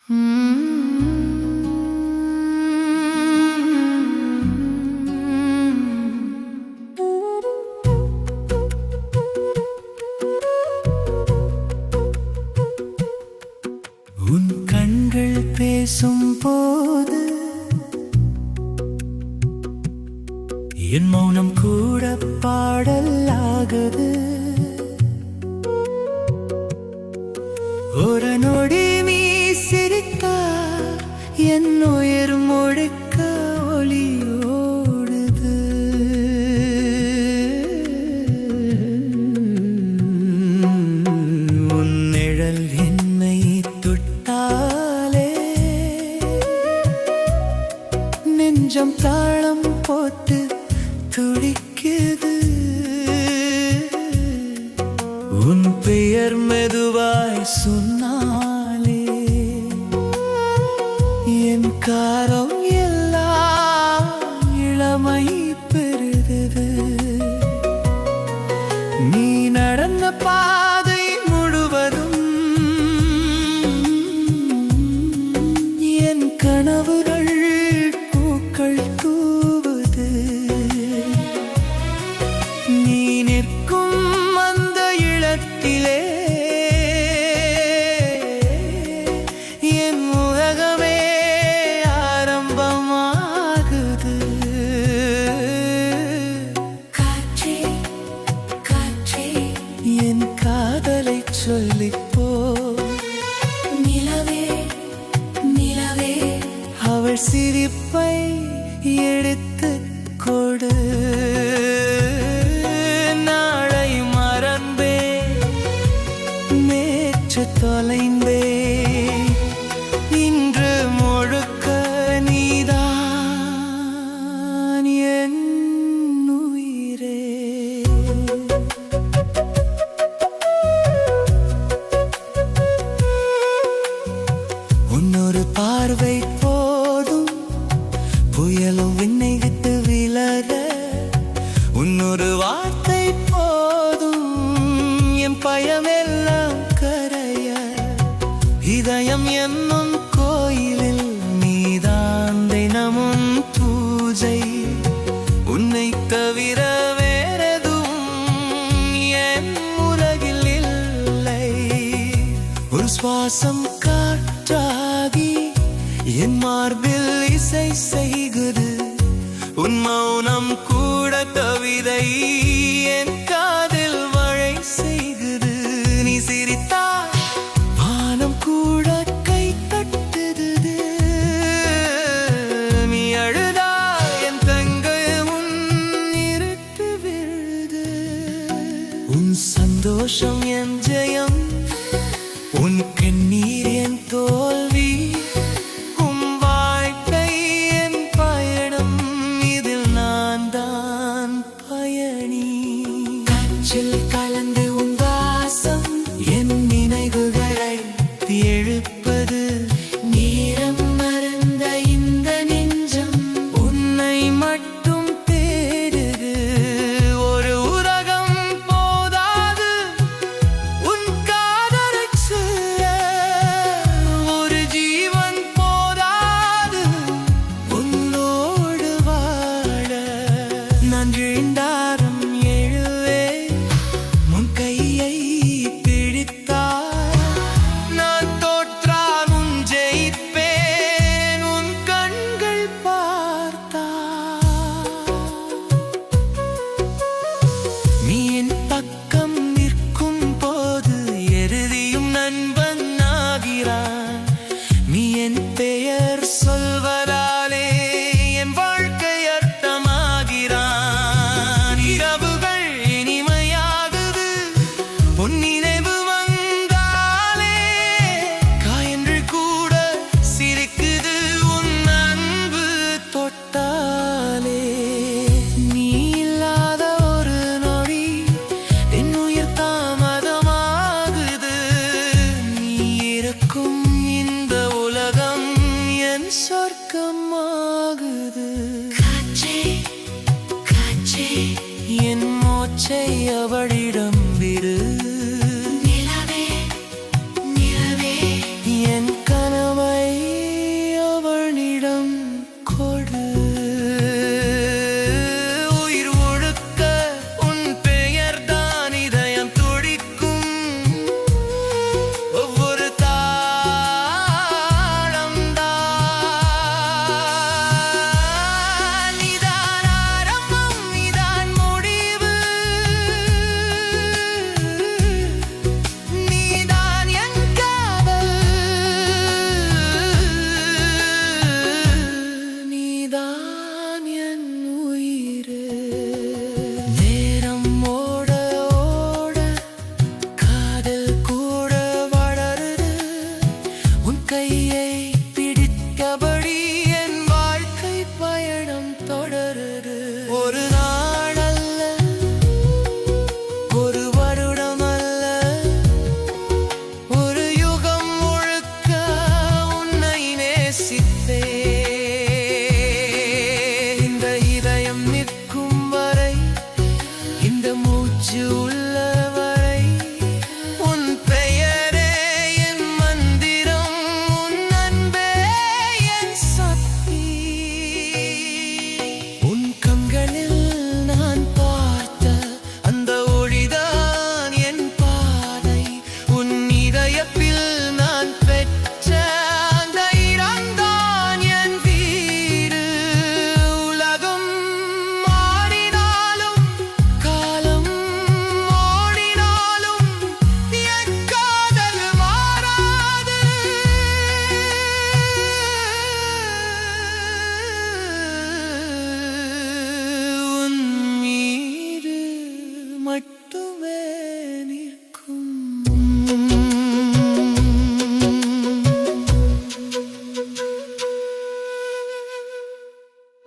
உன் கண்கள் பேசும் போது என் மௌனம் கூட பாடலாகுது. ஒரு நொடி நீ சிரித்தால் என் உயிர் முழுக்க ஒளியோடுது. உன் நிழல் என்னை தொட்டாலே நெஞ்சம் தாளம் போட்டு துடிக்குது. உன் பெயர் மெதுவாய் சொன்னாலே என் காரம் எல்லாம் இளமை பெறுது. நீ நடந்த பாதை முழுவதும் என் கனவுகள் பூக்கள் தூவுது. நீ நிற்கும் அந்த இடத்திலே என் உலகமே ஆரம்பமாகுது. காற்றே காற்றே என் காதலை சொல்லிப்போ. நிலவே நிலவே அவள் சிரிப்பை எடுத்து கொடு. நாளை மறந்தே நேற்று தொலைந்தே இன்று முழுக்க நீதான் என் உயிரே. உன்னொரு பார்வை போதும் புயலும் விண்ணை விட்டு விலக. உன்னொரு வார்த்தை போதும் என் பயமெல்லாம் கரைய. இதயம் என்னும் கோயிலில் நீதான் தினமும் பூஜை. உன்னை தவிர வேறெதுவும் என் உலகில் இல்லை. ஒரு சுவாசம் காற்றாகி என் மார்பில் இசை செய்குது. உன் மௌனம் கூட கவிதை என் காதில் மழை செய்குது. நீ சிரித்தால் வானம் கூட கை தட்டுது. நீ அழுதால் என் தங்கை உன் இருட்டு விழுது. உன் சந்தோஷம் என் ஜெயம், உன் கண்ணீர் என் தோல்வி. உன் வாழ்க்கை என் பயணம், இதில் நான் தான் பயணி. காற்றில் கலந்து உன் வாசம் என் நினைவுகளை எழுப்பது. நேரம் மறந்த இந்த நெஞ்சம் உன்னை மட்டும் தேடுது. ஒரு உலகம் போதாது உன் காதலை சொல்ல. ஒரு ஜீவன் போதாது உன்னோடு வாழ. நான் வீழ்ந்தாரம் எழுவே உன் கையை பிடித்தார். நான் தோற்றால் உன் ஜெயிப்பேன் உன் கண்கள் பார்த்தார். நீ என் பக்கம் நிற்கும் போது எருதியும் நண்பன் ஆகிறான். நீ என் பெயர் சொல்வதாலே என் வாழ்க்கை அர்த்தமாகிறான். இரவுகள் இனிமையாகுது உன் நினைவு வந்தாலே. காயங்கள் கூட சிரிக்குது உன் அன்பு தொட்டாலே. நீ இல்லாத ஒரு நொடி என் உயிர் தாமதமாகுது. நீ இருக்கும் இந்த உலகம் என் சொர்க்கமாகுது. காற்றே காற்றே என் மூச்சை அவளிடம் விடு. நிலவே நிலவே என் கனவை உன் கையை